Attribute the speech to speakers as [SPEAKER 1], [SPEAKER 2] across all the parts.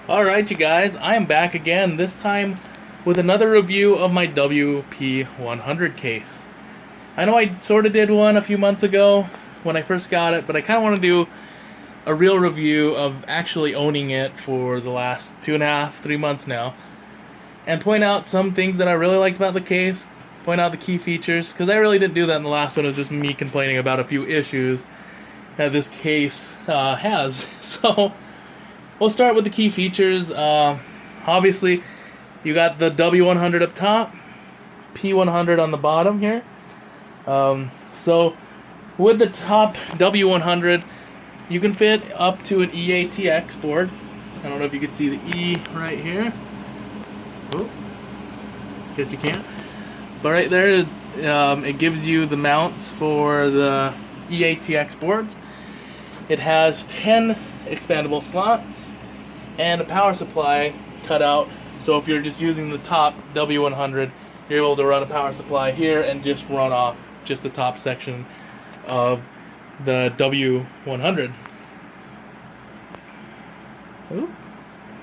[SPEAKER 1] Alright you guys, I am back again, this time with another review of my WP100 case. I know I sort of did one a few months ago when I first got it, but I kind of want to do a real review of actually owning it for the last 2.5, 3 months now. And point out some things that I really liked about the case, point out the key features, because I really didn't do that in the last one. It was just me complaining about a few issues that this case has. So we'll start with the key features. Obviously, you got the W100 up top, P100 on the bottom here. So with the top W100, you can fit up to an EATX board. I don't know if you can see the E right here. Oh, guess you can't. But right there, it gives you the mounts for the EATX boards. It has 10 expandable slots and a power supply cut out. So if you're just using the top W100, you're able to run a power supply here and just run off just the top section of the W100. Ooh.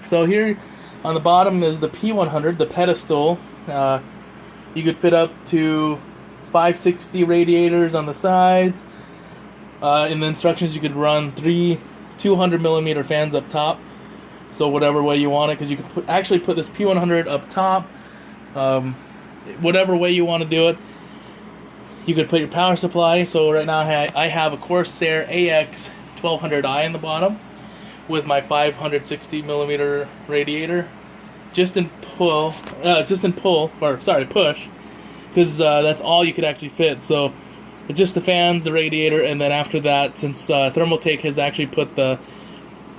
[SPEAKER 1] So here on the bottom is the P100, the pedestal. You could fit up to 560 radiators on the sides. In the instructions, you could run 3 200mm fans up top. So whatever way you want it, because you could actually put this P100 up top. Whatever way you want to do it. You could put your power supply. So right now I have a Corsair AX 1200i in the bottom with my 560mm radiator. Just in push, because that's all you could actually fit. So it's just the fans, the radiator, and then after that, since Thermaltake has actually put the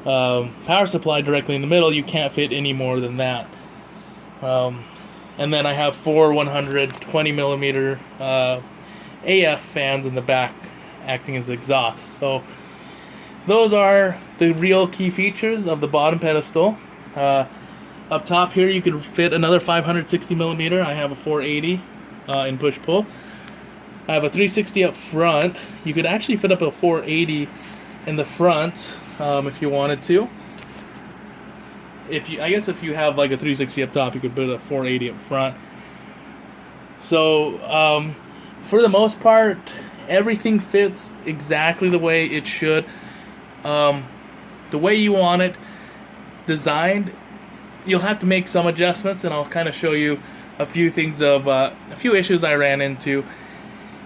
[SPEAKER 1] power supply directly in the middle, you can't fit any more than that. And then I have 4 120mm AF fans in the back acting as exhaust. So those are the real key features of the bottom pedestal. Up top here you could fit another 560mm. I have a 480 in push-pull. I have a 360 up front. You could actually fit up a 480 in the front if you wanted to. I guess if you have like a 360 up top, you could put a 480 up front. So for the most part, everything fits exactly the way it should. The way you want it designed. You'll have to make some adjustments, and I'll kind of show you a few things of a few issues I ran into.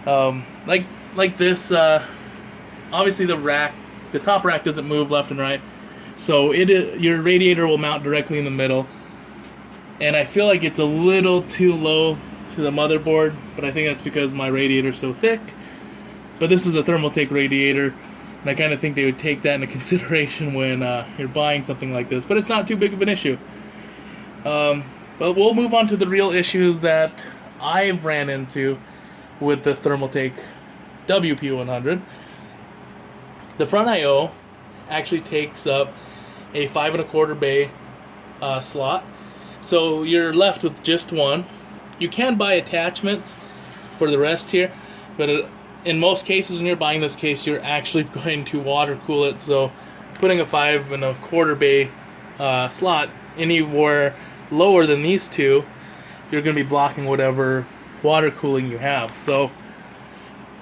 [SPEAKER 1] Like this. Obviously, the top rack doesn't move left and right, so your radiator will mount directly in the middle. And I feel like it's a little too low to the motherboard, but I think that's because my radiator's so thick. But this is a Thermaltake radiator, and I kind of think they would take that into consideration when you're buying something like this. But it's not too big of an issue. But we'll move on to the real issues that I've ran into with the Thermaltake WP100. The front I/O actually takes up a 5 1/4 bay slot, so you're left with just one. You can buy attachments for the rest here, but in most cases when you're buying this case, you're actually going to water cool it. So putting a 5 1/4 bay slot anywhere lower than these two, you're going to be blocking whatever water cooling you have. So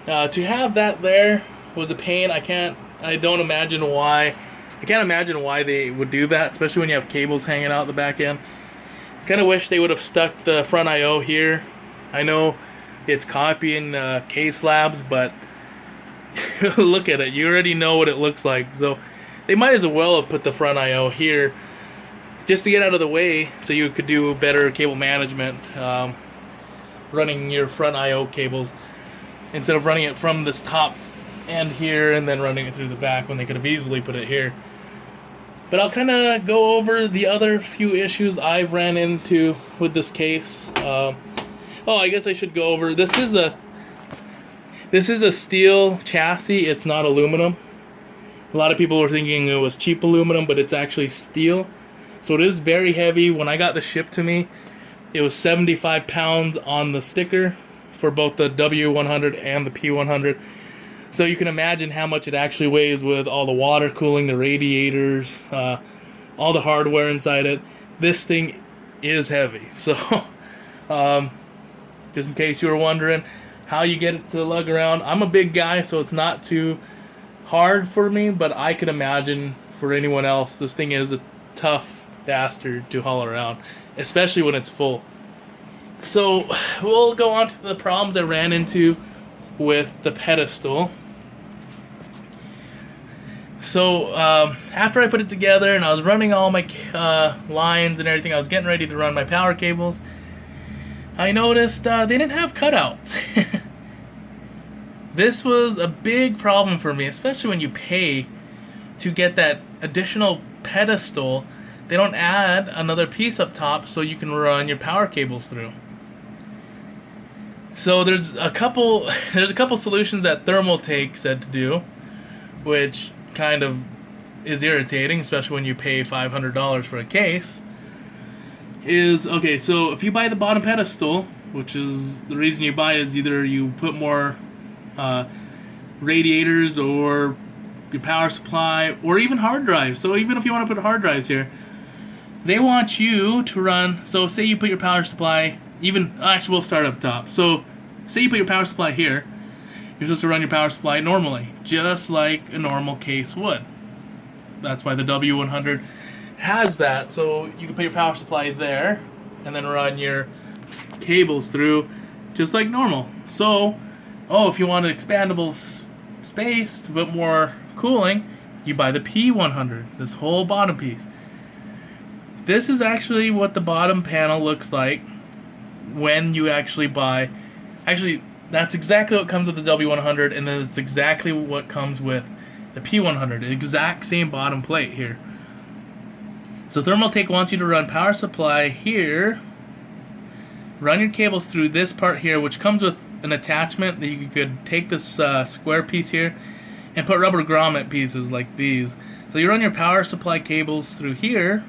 [SPEAKER 1] to have that there was a pain. I can't imagine why they would do that, especially when you have cables hanging out the back end. Kind of wish they would have stuck the front I/O here. I know it's copying case labs, but look at it. You already know what it looks like. So they might as well have put the front I/O here just to get out of the way, so you could do better cable management, running your front I/O cables instead of running it from this top end here and then running it through the back, when they could have easily put it here. But I'll kind of go over the other few issues I've ran into with this case. I guess I should go over. This is a steel chassis. It's not aluminum. A lot of people were thinking it was cheap aluminum, but it's actually steel. So it is very heavy. When I got this shipped to me, it was 75 pounds on the sticker for both the W100 and the P100. So you can imagine how much it actually weighs with all the water cooling, the radiators, all the hardware inside it. This thing is heavy. So just in case you were wondering how you get it to lug around, I'm a big guy, so it's not too hard for me, but I can imagine for anyone else, this thing is a tough bastard to haul around, especially when it's full. So we'll go on to the problems I ran into with the pedestal. So after I put it together and I was running all my lines and everything, I was getting ready to run my power cables, I noticed they didn't have cutouts. This was a big problem for me, especially when you pay to get that additional pedestal. They don't add another piece up top so you can run your power cables through. So there's a couple solutions that Thermaltake said to do, which kind of is irritating, especially when you pay $500 for a case. Okay, so if you buy the bottom pedestal, which is the reason you buy, is either you put more radiators or your power supply or even hard drives. So even if you want to put hard drives here, they want you to run, so say you put your power supply, actually we'll start up top. So say you put your power supply here, you're supposed to run your power supply normally, just like a normal case would. That's why the W100 has that, so you can put your power supply there and then run your cables through just like normal. So, if you want an expandable space, a bit more cooling, you buy the P100, this whole bottom piece. This is actually what the bottom panel looks like when you actually buy. Actually, that's exactly what comes with the W100, and then it's exactly what comes with the P100. The exact same bottom plate here. So Thermaltake wants you to run power supply here, run your cables through this part here, which comes with an attachment that you could take this square piece here and put rubber grommet pieces like these. So you run your power supply cables through here,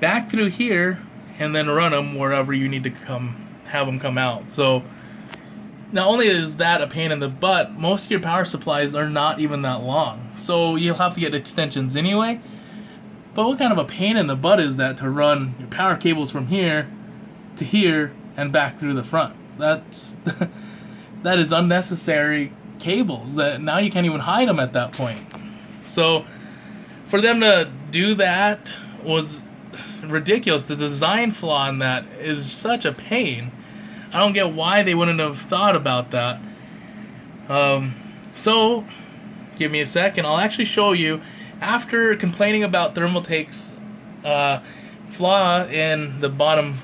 [SPEAKER 1] back through here, and then run them wherever you need to have them come out. So not only is that a pain in the butt, most of your power supplies are not even that long, so you'll have to get extensions anyway. But what kind of a pain in the butt is that to run your power cables from here to here and back through the front? That is unnecessary cables that now you can't even hide them at that point. So for them to do that was ridiculous. The design flaw in that is such a pain. I don't get why they wouldn't have thought about that. So give me a second. I'll actually show you. After complaining about Thermaltake's flaw in the bottom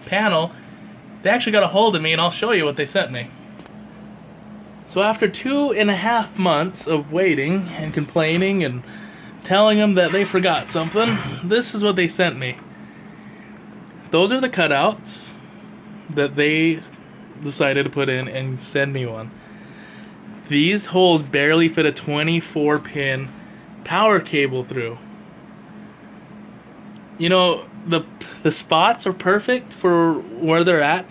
[SPEAKER 1] panel, they actually got a hold of me, and I'll show you what they sent me. So after 2.5 months of waiting and complaining and telling them that they forgot something, this is what they sent me. Those are the cutouts that they decided to put in and send me one. These holes barely fit a 24-pin power cable through. You know, the spots are perfect for where they're at.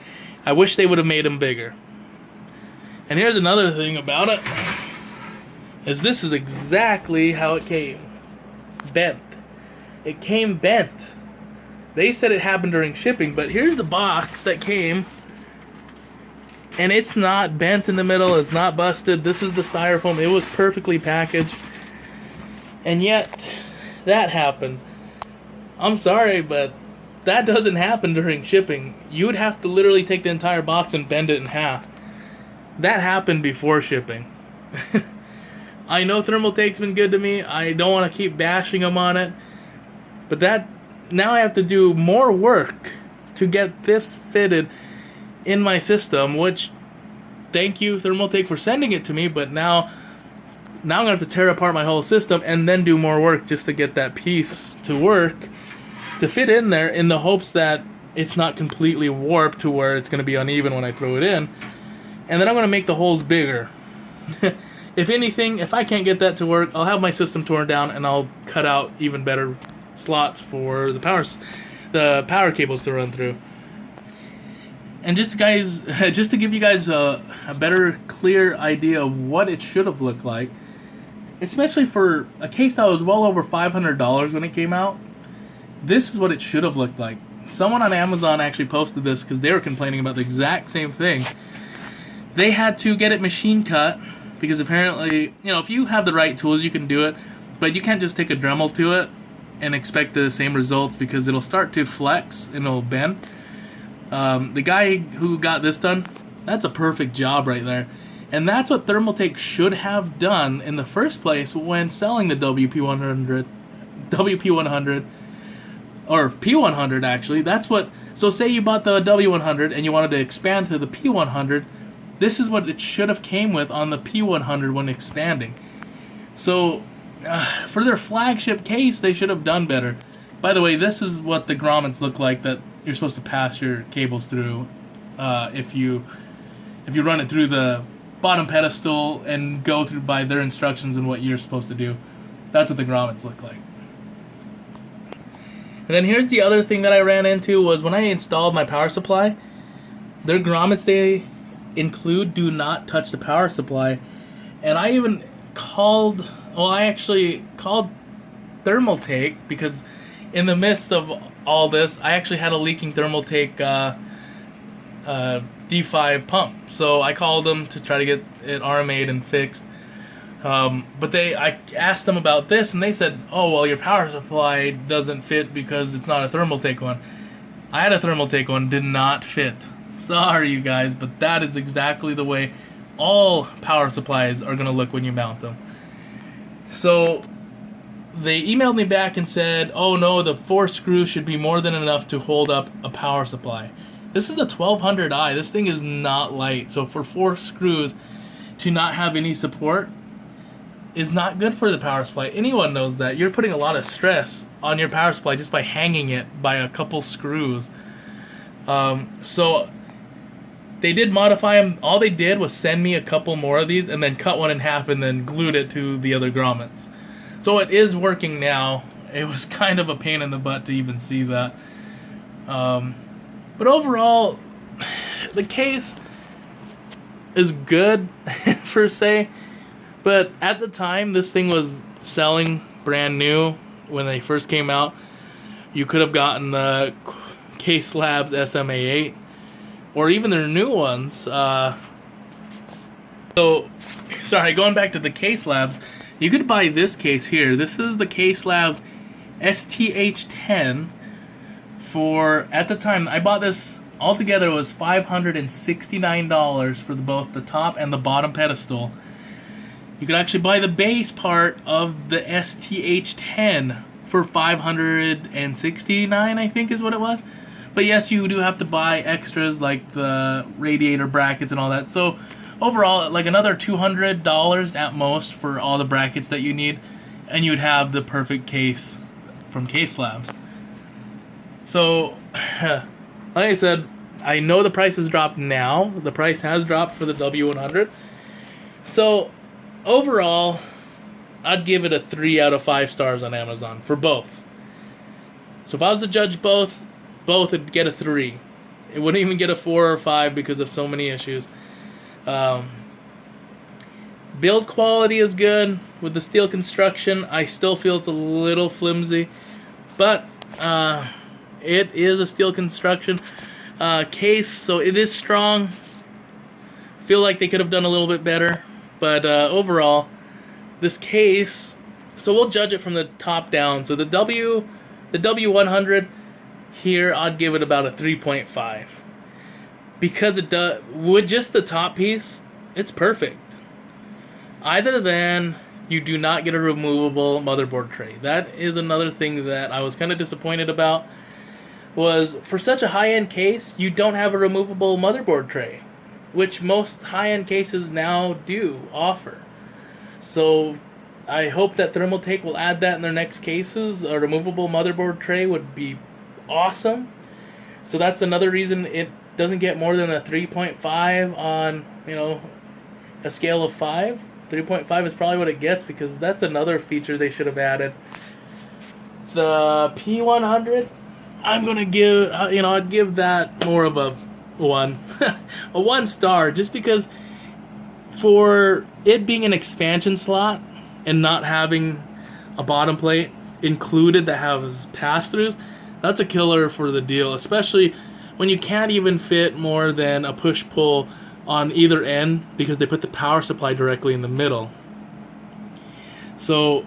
[SPEAKER 1] I wish they would have made them bigger. And here's another thing about it, is this is exactly how it came. Bent. It came bent. They said it happened during shipping, but here's the box that came, and it's not bent in the middle, it's not busted. This is the styrofoam. It was perfectly packaged, and yet that happened. I'm sorry, but that doesn't happen during shipping. You would have to literally take the entire box and bend it in half. That happened before shipping. I know Thermaltake's been good to me. I don't want to keep bashing them on it, but now I have to do more work to get this fitted in my system, which, thank you Thermaltake for sending it to me, but now I'm going to have to tear apart my whole system and then do more work just to get that piece to work, to fit in there, in the hopes that it's not completely warped to where it's going to be uneven when I throw it in. And then I'm going to make the holes bigger. If anything, if I can't get that to work, I'll have my system torn down and I'll cut out even better slots for the power cables to run through. And just to give you guys a better, clear idea of what it should have looked like, especially for a case that was well over $500 when it came out, This is what it should have looked like. Someone on Amazon actually posted this because they were complaining about the exact same thing. They had to get it machine cut because apparently, you know, if you have the right tools, you can do it, but you can't just take a Dremel to it and expect the same results because it'll start to flex and it'll bend. The guy who got this done, that's a perfect job right there. And that's what Thermaltake should have done in the first place when selling the WP100, or P100 actually. That's what, so say you bought the W100 and you wanted to expand to the P100, this is what it should have came with on the P100 when expanding. So for their flagship case, they should have done better. By the way, this is what the grommets look like that you're supposed to pass your cables through if you run it through the bottom pedestal and go through by their instructions and what you're supposed to do. That's what the grommets look like. And then here's the other thing that I ran into was when I installed my power supply, their grommets they include do not touch the power supply. And I even called, well, I actually called Thermaltake because in the midst of all this, I actually had a leaking Thermaltake D5 pump. So I called them to try to get it RMA'd and fixed. But I asked them about this, and they said, "Oh, well, your power supply doesn't fit because it's not a Thermaltake one." I had a Thermaltake one, did not fit. Sorry, you guys, but that is exactly the way all power supplies are going to look when you mount them. So they emailed me back and said, "Oh no, the 4 screws should be more than enough to hold up a power supply." This is a 1200i. This thing is not light. So for 4 screws to not have any support is not good for the power supply. Anyone knows that. You're putting a lot of stress on your power supply just by hanging it by a couple screws. So they did modify them. All they did was send me a couple more of these and then cut one in half and then glued it to the other grommets. So it is working now. It was kind of a pain in the butt to even see that. But overall, the case is good per se. But at the time, this thing was selling brand new when they first came out. You could have gotten the Case Labs SMA8 or even their new ones. So, sorry, going back to the Case Labs, you could buy this case here. This is the Case Labs STH10 for, at the time, I bought this altogether was $569 for both the top and the bottom pedestal. You could actually buy the base part of the STH10 for $569, I think is what it was. But yes, you do have to buy extras like the radiator brackets and all that. So overall, like another $200 at most for all the brackets that you need, and you'd have the perfect case from Case Labs. So, like I said, I know the price has dropped now. The price has dropped for the W100. So overall, I'd give it a 3 out of 5 stars on Amazon for both. So if I was to judge both would get a 3. It wouldn't even get a 4 or 5 because of so many issues. Build quality is good. With the steel construction, I still feel it's a little flimsy. But it is a steel construction case, so it is strong. Feel like they could have done a little bit better. But overall, this case, so we'll judge it from the top down. So the W100 here, I'd give it about a 3.5. Because it does, with just the top piece, it's perfect. Other than you do not get a removable motherboard tray. That is another thing that I was kind of disappointed about. Was for such a high-end case, you don't have a removable motherboard tray, which most high-end cases now do offer. So I hope that Thermaltake will add that in their next cases. A removable motherboard tray would be awesome. So that's another reason it doesn't get more than a 3.5 on, you know, a scale of 5. 3.5 is probably what it gets because that's another feature they should have added. The P100, I'm gonna give, I'd give that more of a 1, a 1 star, just because for it being an expansion slot and not having a bottom plate, included that has pass-throughs, that's a killer for the deal, especially when you can't even fit more than a push-pull on either end because they put the power supply directly in the middle. So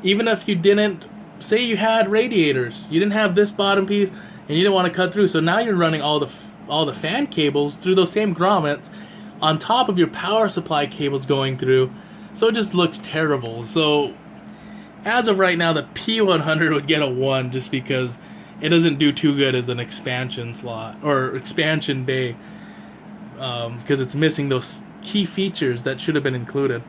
[SPEAKER 1] even if you didn't, say you had radiators, you didn't have this bottom piece and you didn't want to cut through, so now you're running all the fan cables through those same grommets on top of your power supply cables going through, so it just looks terrible. So as of right now, the P100 would get a 1 just because it doesn't do too good as an expansion slot or expansion bay, because it's missing those key features that should have been included.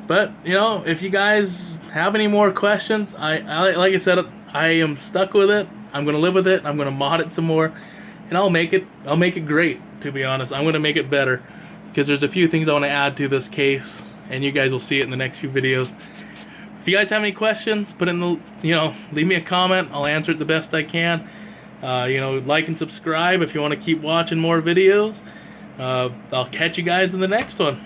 [SPEAKER 1] But you know, if you guys have any more questions, I like I said, I am stuck with it. I'm gonna live with it. I'm gonna mod it some more, and I'll make it great. To be honest, I'm gonna make it better because there's a few things I want to add to this case, and you guys will see it in the next few videos. If you guys have any questions, put in the, leave me a comment. I'll answer it the best I can. Like and subscribe if you want to keep watching more videos. I'll catch you guys in the next one.